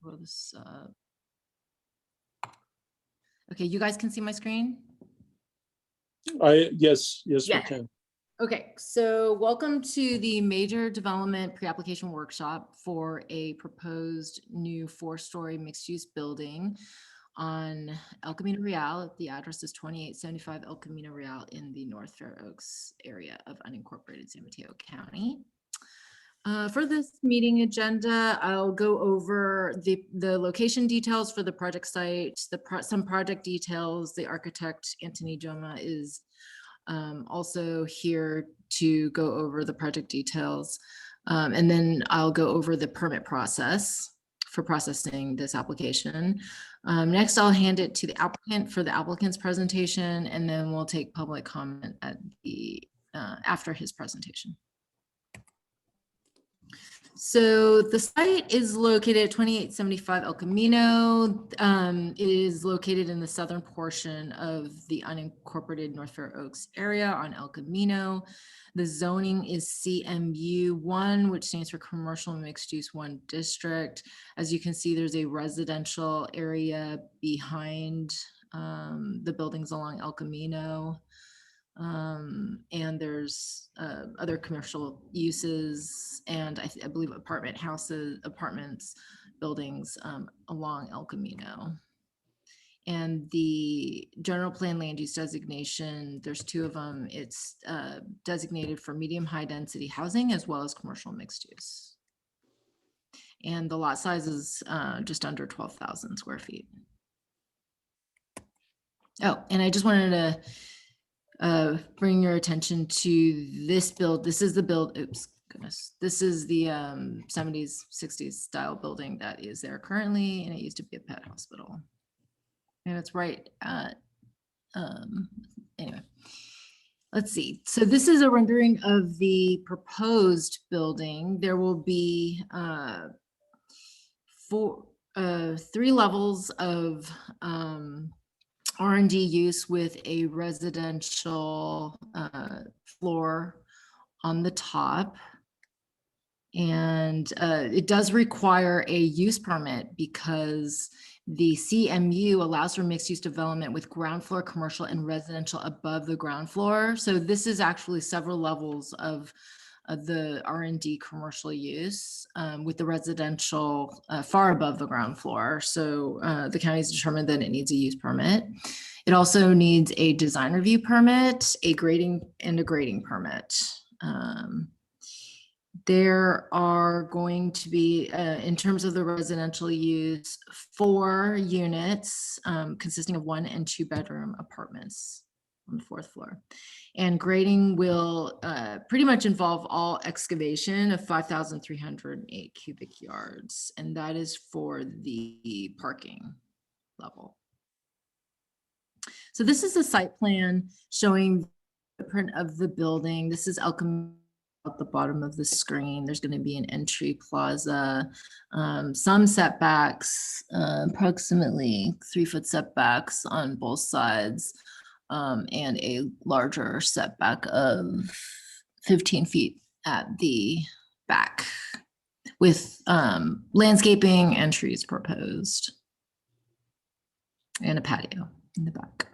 Pull this up. Okay, you guys can see my screen? Yes, we Yes. can. Okay, so welcome to the Major Development Pre-Application Workshop for a proposed new 4-story mixed-use building on El Camino Real. The address is 2875 El Camino Real in the North Fair Oaks area of unincorporated San Mateo County. For this meeting agenda, I'll go over the location details for the project site, some project details. The architect, Anthony Joma, is also here to go over the project details. And then I'll go over the permit process for processing this application. Next, I'll hand it to the applicant for the applicant's presentation, and then we'll take public comment at the after his presentation. So the site is located at 2875 El Camino. It is located in the southern portion of the unincorporated North Fair Oaks area on El Camino. The zoning is CMU1, which stands for Commercial Mixed Use 1 District. As you can see, there's a residential area behind the buildings along El Camino. And there's other commercial uses and I believe apartments, buildings along El Camino. And the general plan land use designation, there's 2 of them. It's designated for medium high density housing as well as commercial mixed use. And the lot size is just under 12,000 square feet. Oh, and I just wanted to bring your attention to this build. This is the build, oops, goodness. This is the 70s, 60s style building that is there currently, and it used to be a pet hospital. And it's right at, anyway, let's see. So this is a rendering of the proposed building. There will be 3 levels of R&D use with a residential floor on the top. And it does require a use permit because the CMU allows for mixed use development with ground floor commercial and residential above the ground floor. So this is actually several levels of the R&D commercial use with the residential far above the ground floor. So the county's determined that it needs a use permit. It also needs a design review permit, a grading permit. There are going to be, in terms of the residential use, 4 units consisting of 1 and 2 bedroom apartments on the 4th floor. And grading will pretty much involve all excavation of 5,308 cubic yards. And that is for the parking level. So this is a site plan showing the print of the building. This is El Camino at the bottom of the screen. There's going to be an entry plaza, some setbacks, approximately 3-foot setbacks on both sides. And a larger setback of 15 feet at the back with landscaping and trees proposed and a patio in the back.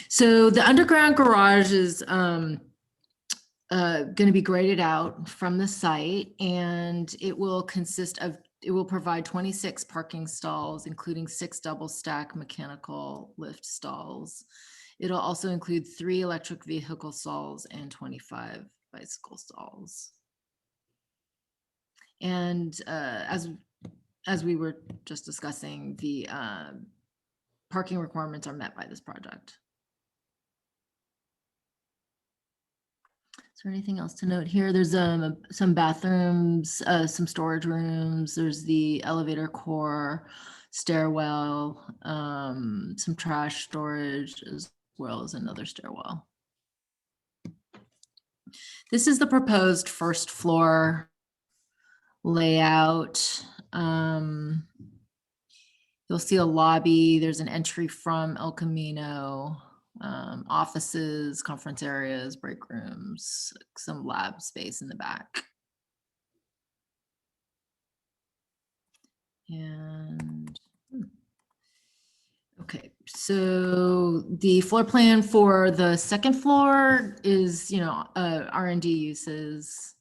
So the underground garage is going to be graded out from the site, and it will provide 26 parking stalls, including 6 double stack mechanical lift stalls. It'll also include 3 electric vehicle stalls and 25 bicycle stalls. And as we were just discussing, the parking requirements are met by this project. Is there anything else to note here? There's some bathrooms, some storage rooms. There's the elevator core, stairwell, some trash storage, as well as another stairwell. This is the proposed 1st floor layout. You'll see a lobby. There's an entry from El Camino, offices, conference areas, break rooms, some lab space in the back. And okay, so the floor plan for the second floor is, R&D uses,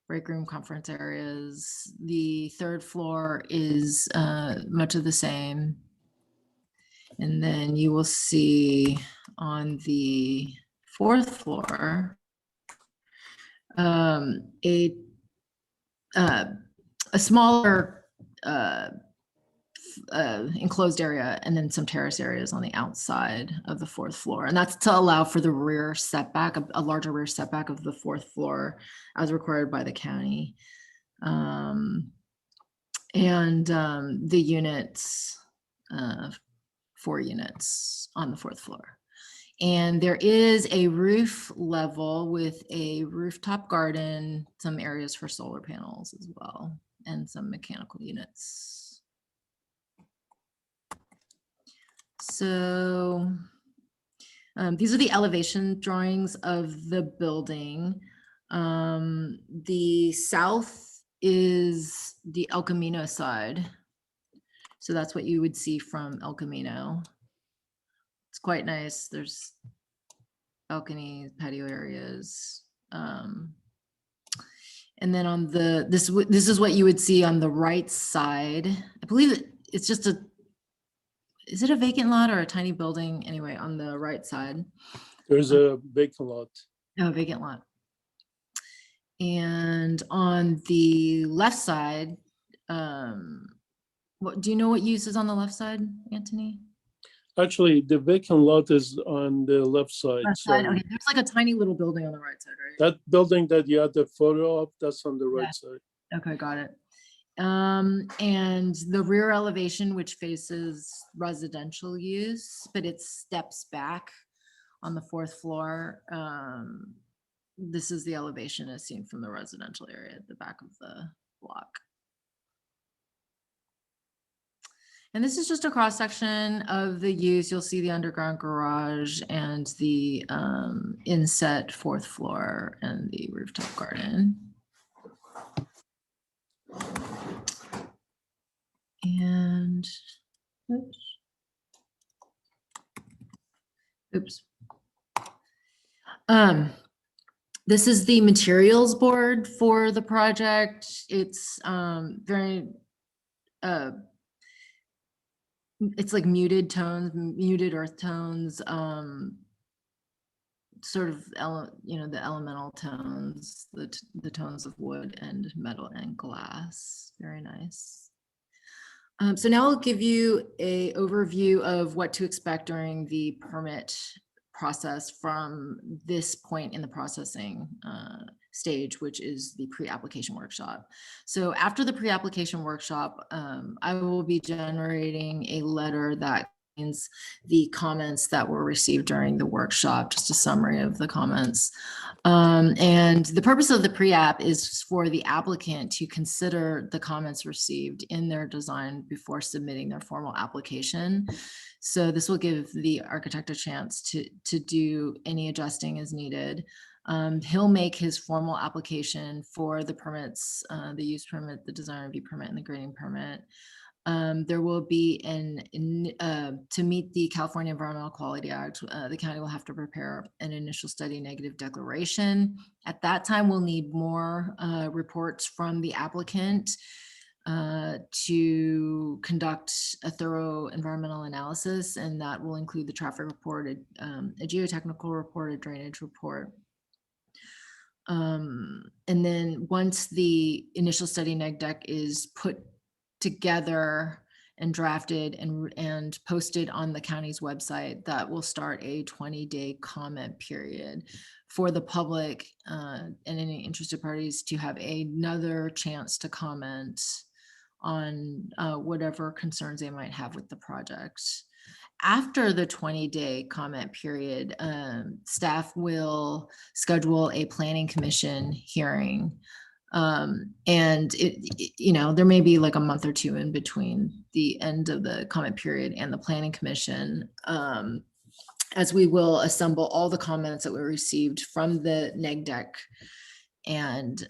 break room, conference areas. The third floor is much of the same. And then you will see on the fourth floor a smaller enclosed area, and then some terrace areas on the outside of the fourth floor. And that's to allow for the rear setback, a larger rear setback of the fourth floor as required by the county. The units, 4 units on the fourth floor. And there is a roof level with a rooftop garden, some areas for solar panels as well, and some mechanical units. So these are the elevation drawings of the building. The south is the El Camino side. So that's what you would see from El Camino. It's quite nice. There's balcony, patio areas. And then on this is what you would see on the right side. I believe it's just is it a vacant lot or a tiny building? Anyway, on the right side. There's a vacant lot. Oh, vacant lot. And on the left side, what do you know what use is on the left side, Anthony? Actually, the vacant lot is on the left side. Left side. Okay, there's like a tiny little building on the right side, right? That building that you had the photo of, that's on the right side. Okay, got it. And the rear elevation, which faces residential use, but it steps back on the fourth floor. This is the elevation as seen from the residential area at the back of the block. And this is just a cross section of the use. You'll see the underground garage and the inset fourth floor and the rooftop garden. And oops. This is the materials board for the project. It's very it's like muted tones, muted earth tones, sort of the elemental tones, the tones of wood and metal and glass. Very nice. So now I'll give you an overview of what to expect during the permit process from this point in the processing stage, which is the pre-application workshop. So after the pre-application workshop, I will be generating a letter that contains the comments that were received during the workshop, just a summary of the comments. And the purpose of the pre-app is for the applicant to consider the comments received in their design before submitting their formal application. So this will give the architect a chance to do any adjusting as needed. He'll make his formal application for the permits, the use permit, the design review permit, and the grading permit. There will be to meet the California Environmental Quality Act, the county will have to prepare an initial study negative declaration. At that time, we'll need more reports from the applicant to conduct a thorough environmental analysis, and that will include the traffic report, a geotechnical report, a drainage report. And then once the initial study neg deck is put together and drafted and posted on the county's website, that will start a 20-day comment period for the public and any interested parties to have another chance to comment on whatever concerns they might have with the project. After the 20-day comment period, staff will schedule a planning commission hearing. And there may be like a month or two in between the end of the comment period and the planning commission, as we will assemble all the comments that were received from the neg deck and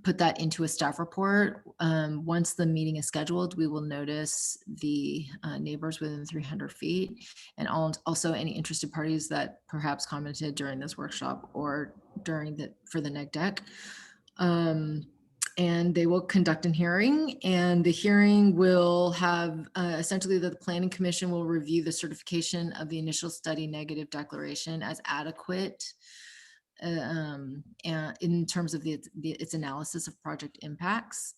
put that into a staff report. Once the meeting is scheduled, we will notice the neighbors within 300 feet, and also any interested parties that perhaps commented during this workshop or for the neg deck. And they will conduct a hearing, and the hearing will have essentially the planning commission will review the certification of the initial study negative declaration as adequate and in terms of its analysis of project impacts.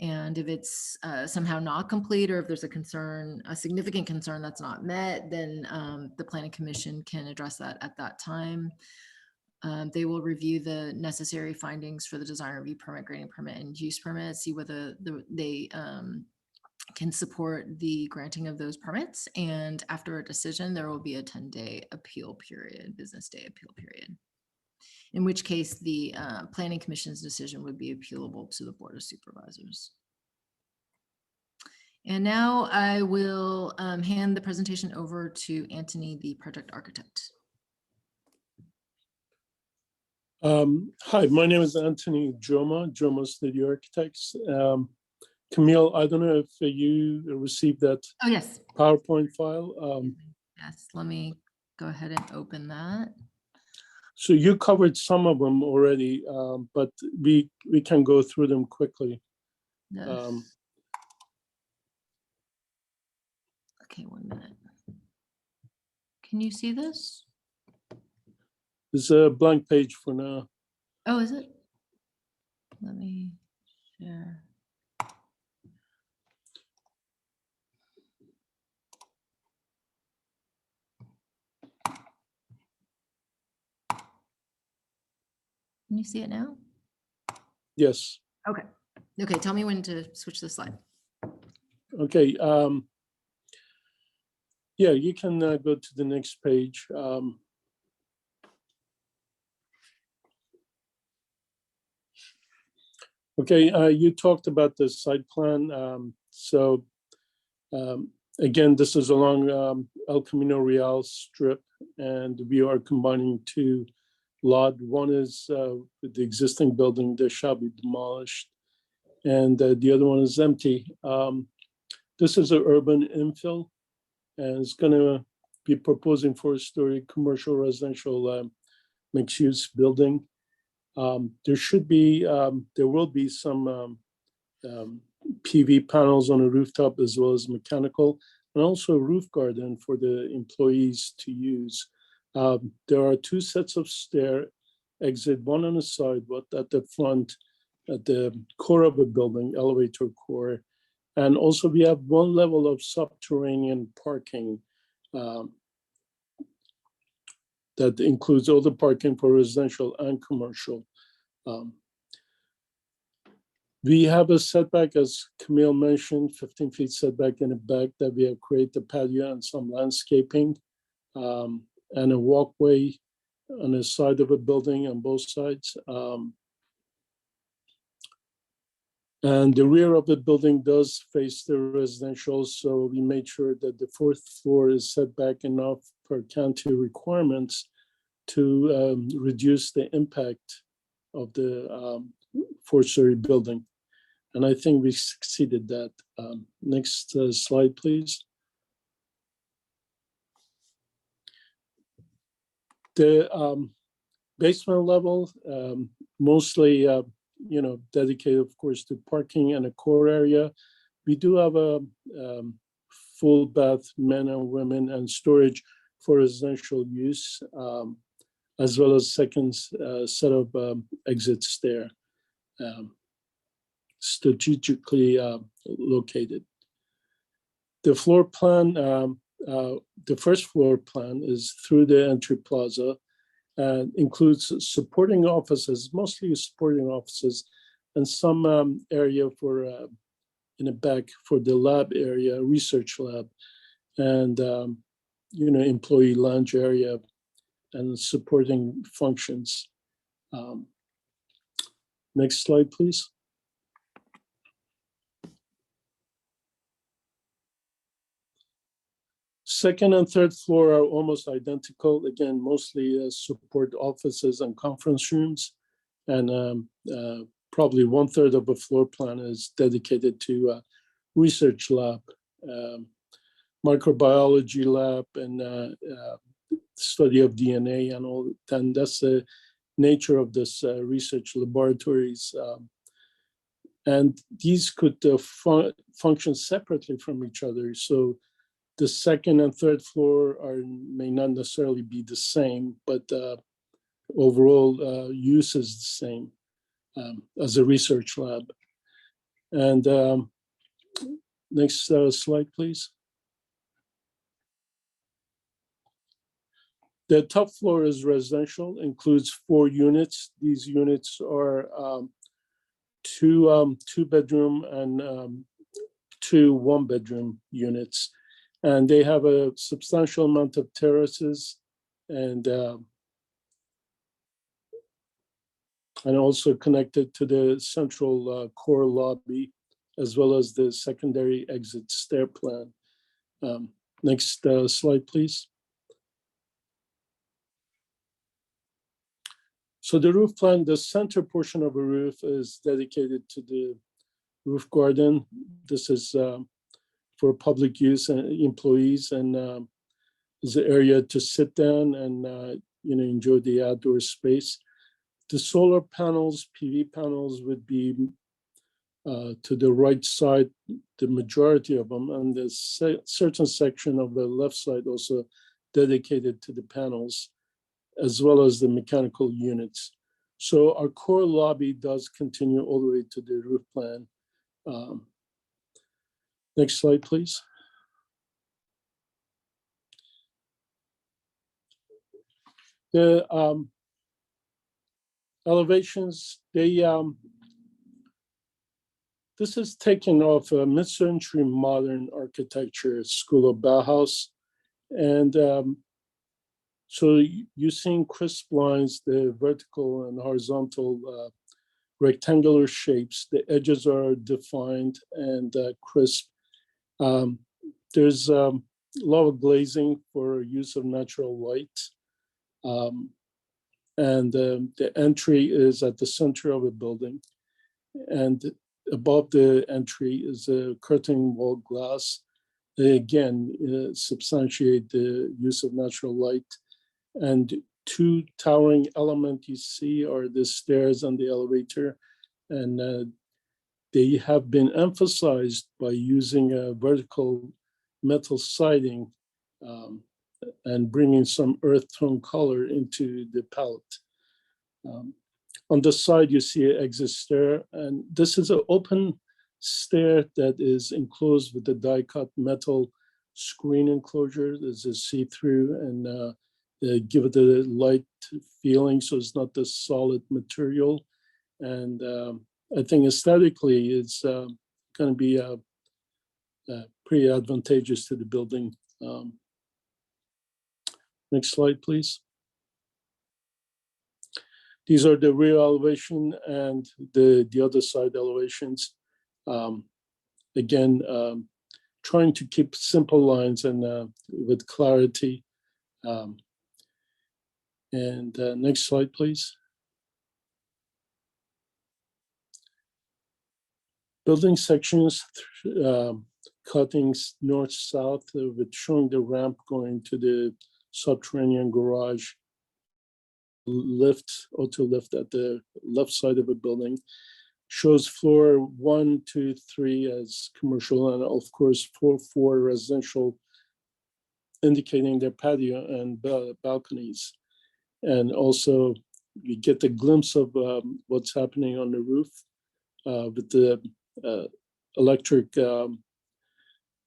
And if it's somehow not complete, or if there's a significant concern that's not met, then the planning commission can address that at that time. They will review the necessary findings for the design review permit, grading permit, and use permit, see whether they can support the granting of those permits. And after a decision, there will be a 10-day appeal period, business day appeal period, in which case the planning commission's decision would be appealable to the Board of Supervisors. And now I will hand the presentation over to Anthony, the project architect. Hi, my name is Anthony Joma Studio Architects. Camille, I don't know if you received that Oh, yes. PowerPoint file. Yes, let me go ahead and open that. So you covered some of them already, but we can go through them quickly. Yes. Okay, 1 minute. Can you see this? There's a blank page for now. Oh, is it? Let me share. Can you see it now? Yes. Okay. Okay, tell me when to switch the slide. Okay. Yeah, you can go to the next page. Okay, you talked about the site plan. Again, this is along El Camino Real strip, and we are combining two lots. One is with the existing building that shall be demolished, and the other one is empty. This is an urban infill, and it's going to be proposing 4-story commercial residential mixed-use building. There will be some PV panels on the rooftop, as well as mechanical, and also a roof garden for the employees to use. There are 2 sets of stair exit, one on the side, but at the front, at the core of the building, elevator core. And also we have 1 level of subterranean parking that includes all the parking for residential and commercial. We have a setback, as Camille mentioned, 15 feet setback in the back that we have created the patio and some landscaping, and a walkway on the side of a building on both sides. And the rear of the building does face the residential, so we made sure that the 4th floor is set back enough per county requirements to reduce the impact of the 4-story building. And I think we succeeded that. Next slide, please. The basement level, mostly dedicated, of course, to parking and a core area. We do have a full bath, men and women, and storage for residential use, as well as second set of exit stair, strategically located. The floor plan, the first floor plan is through the entry plaza, and includes supporting offices, mostly supporting offices, and some area for in the back for the lab area, research lab, and employee lounge area and supporting functions. Next slide, please. Second and third floor are almost identical. Again, mostly support offices and conference rooms. and probably 1/3 of a floor plan is dedicated to research lab, microbiology lab, and study of DNA and all. And that's the nature of this research laboratories. And these could function separately from each other. So the second and third floor may not necessarily be the same, but overall use is the same as a research lab. And next slide, please. The top floor is residential, includes 4 units. These units are two bedroom and 2 one-bedroom units. And they have a substantial amount of terraces and also connected to the central core lobby, as well as the secondary exit stair plan. Next slide, please. So the roof plan, the center portion of a roof is dedicated to the roof garden. This is for public use and employees, and is an area to sit down and enjoy the outdoor space. The solar panels, PV panels, would be to the right side, the majority of them, and there's certain section of the left side also dedicated to the panels, as well as the mechanical units. So our core lobby does continue all the way to the roof plan. Next slide, please. The elevations, this is taken off a mid-century modern architecture, School of Bauhaus. And so you're seeing crisp lines, the vertical and horizontal rectangular shapes. The edges are defined and crisp. There's a lot of glazing for use of natural light. And the entry is at the center of a building. And above the entry is a curtain wall glass. They again substantiate the use of natural light. And 2 towering elements you see are the stairs and the elevator. And they have been emphasized by using a vertical metal siding and bringing some earth tone color into the palette. On the side, you see an exit stair, and this is an open stair that is enclosed with a die-cut metal screen enclosure. There's a see-through and give it a light feeling, so it's not the solid material. And I think aesthetically, it's going to be pretty advantageous to the building. Next slide, please. These are the rear elevation and the other side elevations. Again, trying to keep simple lines and with clarity. Next slide, please. Building sections, cuttings north-south, with showing the ramp going to the subterranean garage, auto lift at the left side of the building. Shows floor 1, 2, 3 as commercial, and of course 4 residential, indicating their patio and balconies. And also you get a glimpse of what's happening on the roof with the electric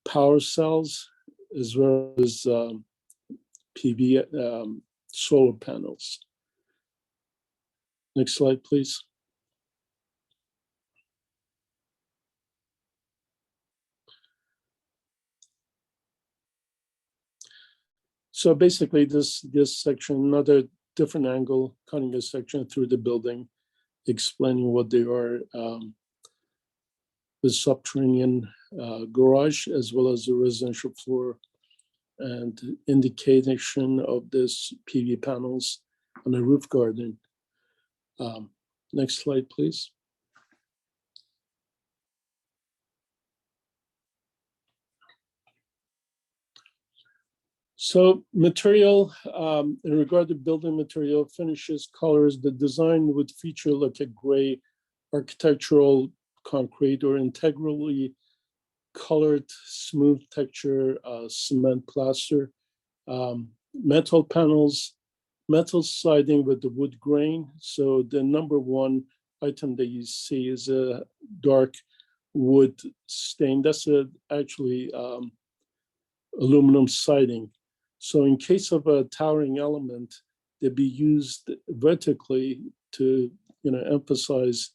power cells, as well as PV solar panels. Next slide, please. So basically this section, another different angle, cutting a section through the building, explaining what they are, the subterranean garage, as well as the residential floor, and indication of this PV panels on the roof garden. Next slide, please. So material, in regard to building material, finishes, colors, the design would feature like a gray architectural concrete or integrally colored smooth texture cement plaster, metal panels, metal siding with the wood grain. So the number one item that you see is a dark wood stain. That's actually aluminum siding. So in case of a towering element, they'd be used vertically to emphasize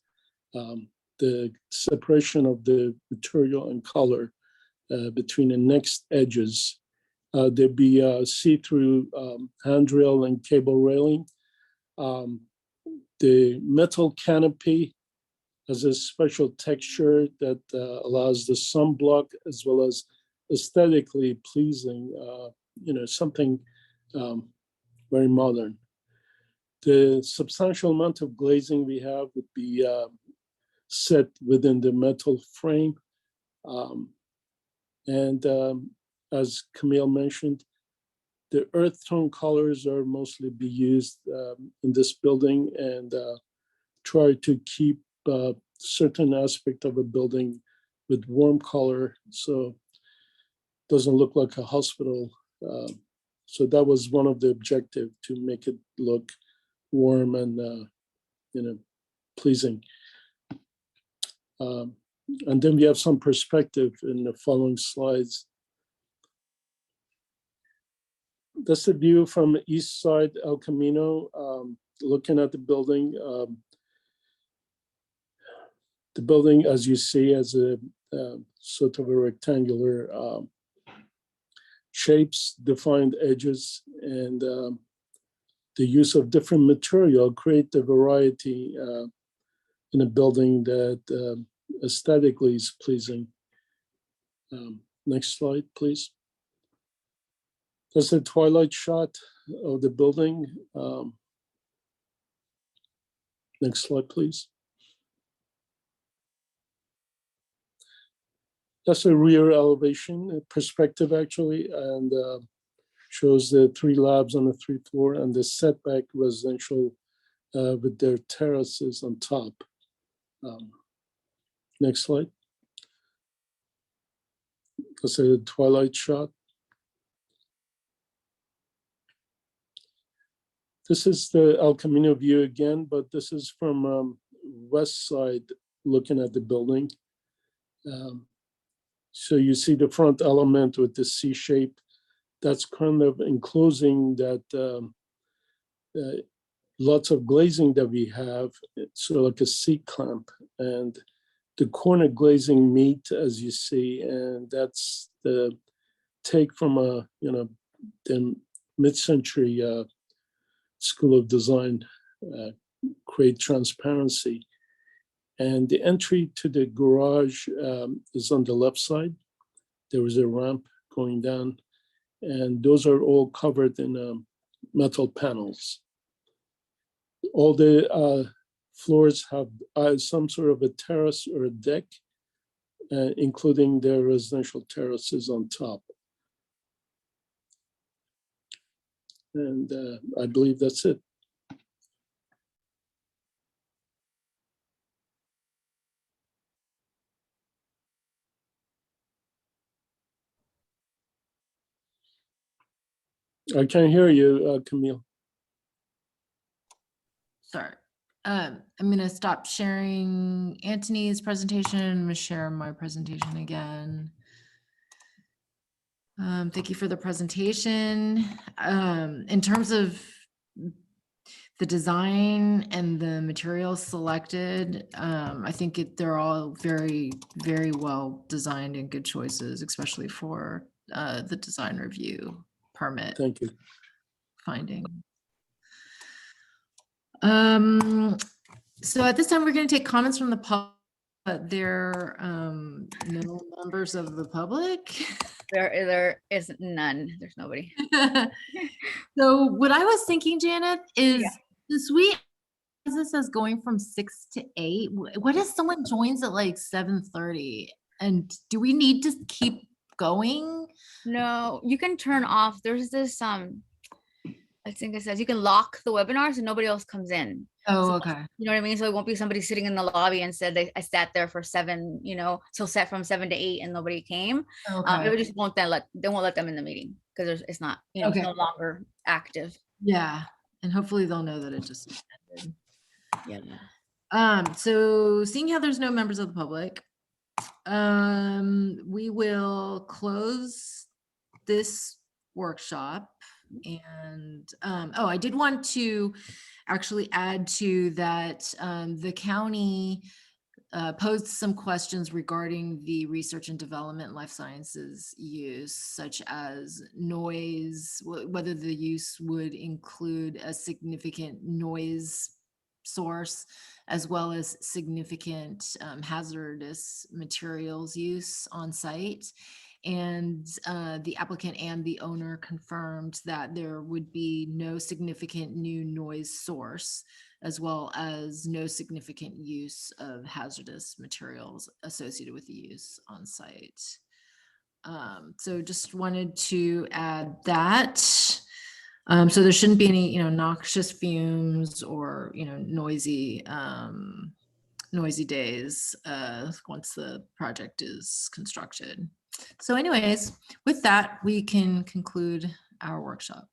the separation of the material and color between the next edges. There'd be a see-through handrail and cable railing. The metal canopy has a special texture that allows the sunblock as well as aesthetically pleasing, something very modern. The substantial amount of glazing we have would be set within the metal frame. As Camille mentioned, the earth tone colors are mostly be used in this building, and try to keep certain aspect of a building with warm color, so it doesn't look like a hospital. So that was one of the objectives, to make it look warm and pleasing. And then we have some perspective in the following slides. That's the view from the east side, El Camino, looking at the building. The building, as you see, has a sort of a rectangular shapes, defined edges, and the use of different material create the variety in a building that aesthetically is pleasing. Next slide, please. That's a twilight shot of the building. Next slide, please. That's a rear elevation perspective, actually, and shows the 3 labs on the 3rd floor and the setback residential with their terraces on top. Next slide. That's a twilight shot. This is the El Camino view again, but this is from west side looking at the building. So you see the front element with the C shape. That's kind of enclosing that lots of glazing that we have. So like a C clamp, and the corner glazing meet, as you see, and that's the take from the mid-century School of Design, create transparency. And the entry to the garage is on the left side. There is a ramp going down, and those are all covered in metal panels. All the floors have some sort of a terrace or a deck, including the residential terraces on top. And I believe that's it. I can't hear you, Camille. Sorry. I'm going to stop sharing Anthony's presentation. I'm going to share my presentation again. Thank you for the presentation. In terms of the design and the materials selected, I think they're all very, very well designed and good choices, especially for the design review permit. Thank you. Finding. So at this time, we're going to take comments from the public. But there are no members of the public. There is none. There's nobody. So what I was thinking, Janet, is since we this as going from 6 to 8. What if someone joins at like 7:30? And do we need to keep going? No, you can turn off. There's this, I think it says you can lock the webinar so nobody else comes in. Oh, So, okay. you know what I mean? So it won't be somebody sitting in the lobby and said I sat there for 7, till set from 7 to 8 and nobody came. Okay. It just won't they won't let them in the meeting because it's not, it's Okay. no longer active. Yeah. And hopefully they'll know that it just ended. Yeah. So seeing how there's no members of the public, we will close this workshop. And I did want to actually add to that the county posed some questions regarding the research and development life sciences use, such as noise, whether the use would include a significant noise source, as well as significant hazardous materials use on site. And the applicant and the owner confirmed that there would be no significant new noise source, as well as no significant use of hazardous materials associated with the use on site. So just wanted to add that. So there shouldn't be any, noxious fumes or, noisy days once the project is constructed. So anyways, with that, we can conclude our workshop.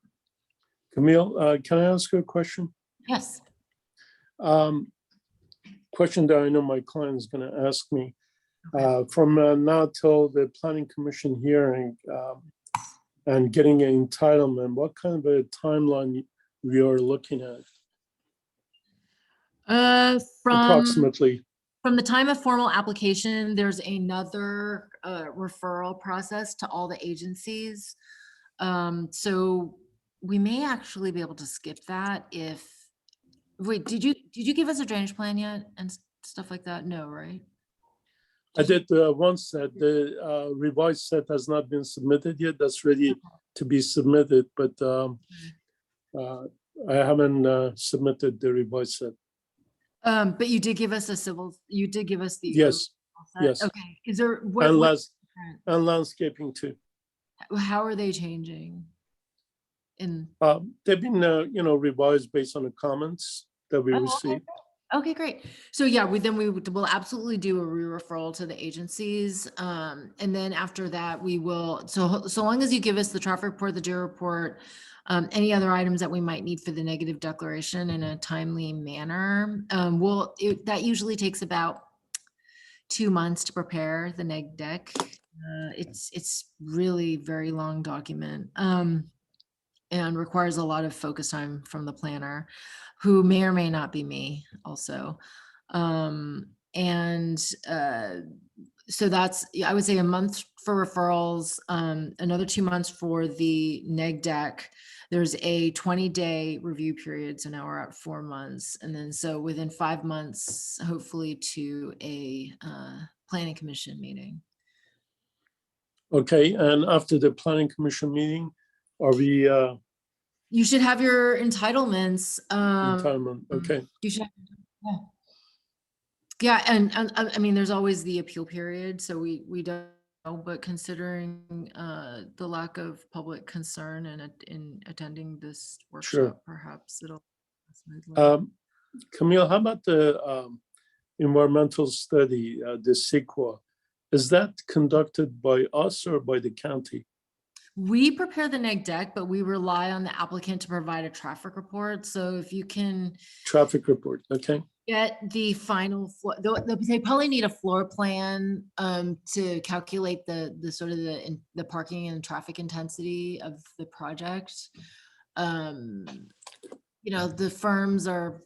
Camille, can I ask you a question? Yes. Question that I know my client is going to ask me. From now till the planning commission hearing and getting an entitlement, what kind of a timeline we are looking at? Approximately. From the time of formal application, there's another referral process to all the agencies. So we may actually be able to skip that if, wait, did you give us a drainage plan yet and stuff like that? No, right? I did one set. The revised set has not been submitted yet. That's ready to be submitted, but I haven't submitted the revised set. But you did give us you did give us the. Yes, yes. Okay, is there, and landscaping too. How are they changing? They've been, revised based on the comments that we received. Okay, great. So yeah, we'll absolutely do a re-referral to the agencies. And then after that, we will, so long as you give us the traffic report, the GEO report, any other items that we might need for the negative declaration in a timely manner, that usually takes about 2 months to prepare the neg deck. It's really very long document. And requires a lot of focus time from the planner, who may or may not be me also. So that's, I would say, a month for referrals, another 2 months for the neg deck. There's a 20-day review period, so now we're at 4 months. And then so within 5 months, hopefully to a planning commission meeting. Okay, and after the planning commission meeting, are we you should have your entitlements. entitlement? Okay. You should. Yeah, and I mean, there's always the appeal period, so we don't know, but considering the lack of public concern and in attending this workshop, Sure. perhaps it'll smoothly. Camille, how about the environmental study, the CEQA? Is that conducted by us or by the county? We prepare the neg deck, but we rely on the applicant to provide a traffic report. So if you can Traffic report, okay. get the final, they probably need a floor plan to calculate the sort of the parking and traffic intensity of the project. The firms are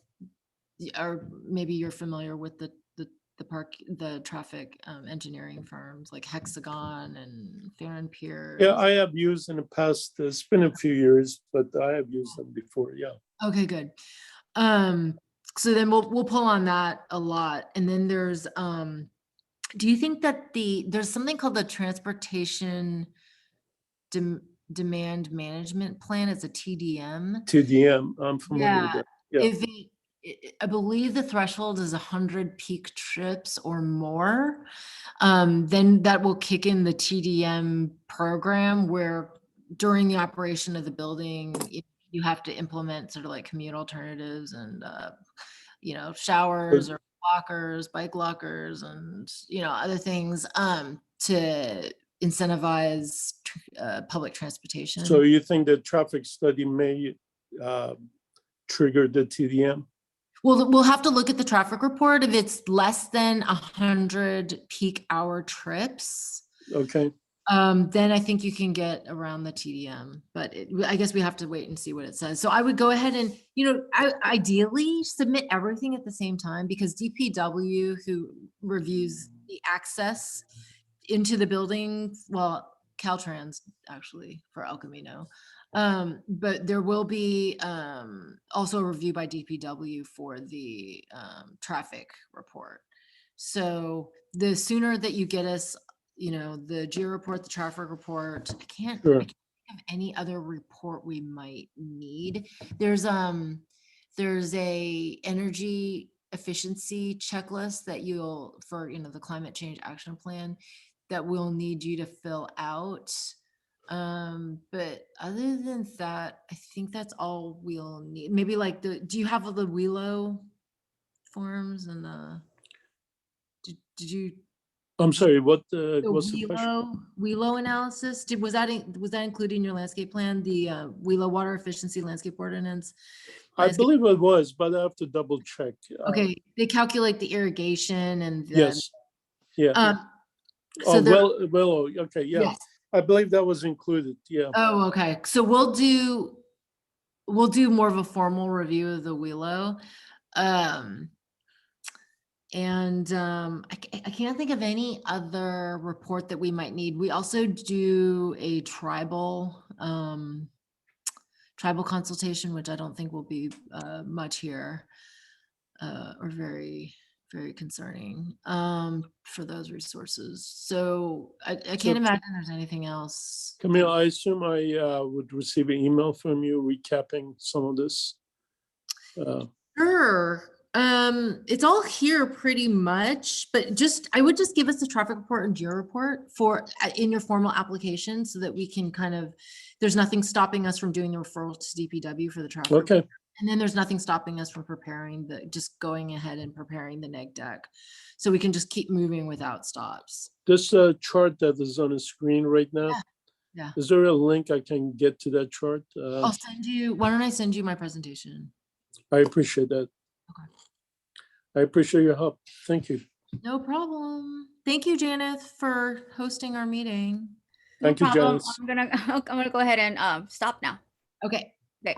maybe you're familiar with the traffic engineering firms like Hexagon and Farron Pierce. Yeah, I have used in the past. It's been a few years, but I have used them before. Yeah. Okay, good. So then we'll pull on that a lot. And then there's, do you think that there's something called the Transportation Demand Management Plan? It's a TDM. TDM, I'm familiar with that. Yeah. I believe the threshold is 100 peak trips or more. Then that will kick in the TDM program where during the operation of the building, you have to implement sort of like commute alternatives and, showers or lockers, bike lockers, and, other things to incentivize public transportation. So you think the traffic study may trigger the TDM? Well, we'll have to look at the traffic report. If it's less than 100 peak hour trips, Okay, then I think you can get around the TDM. But I guess we have to wait and see what it says. So I would go ahead and, ideally submit everything at the same time, because DPW, who reviews the access into the building, well, Caltrans actually for El Camino. But there will be also a review by DPW for the traffic report. So the sooner that you get us, the geo report, the traffic report, I can't sure. think of any other report we might need. There's a energy efficiency checklist that for the climate change action plan that we'll need you to fill out. But other than that, I think that's all we'll need. Maybe like do you have the WELO forms and did you I'm sorry, what the was the question? WELO analysis? Was that included in your landscape plan, the WELO water efficiency landscape ordinance? I believe it was, but I have to double check. Okay, they calculate the irrigation and the, Yes, yeah. so Okay, yeah. yes. I believe that was included, yeah. Oh, okay. So we'll do more of a formal review of the WELO. I can't think of any other report that we might need. We also do a tribal consultation, which I don't think will be much here or very, very concerning for those resources. So I can't imagine there's anything else. Camille, I assume I would receive an email from you recapping some of this. Sure. It's all here pretty much, but I would just give us the traffic report and geo report in your formal application so that we can there's nothing stopping us from doing the referral to DPW for the traffic. Okay. Report. And then there's nothing stopping us from just going ahead and preparing the neg deck. So we can just keep moving without stops. This chart that is on the screen right now. Yeah. Is there a link I can get to that chart? I'll send you, why don't I send you my presentation? I appreciate that. Okay. I appreciate your help. Thank you. No problem. Thank you, Janeth, for hosting our meeting. Thank you, Janice. I'm gonna go ahead and stop now. Okay. Okay.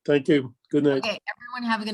Thank you. Good night. Okay, everyone have a good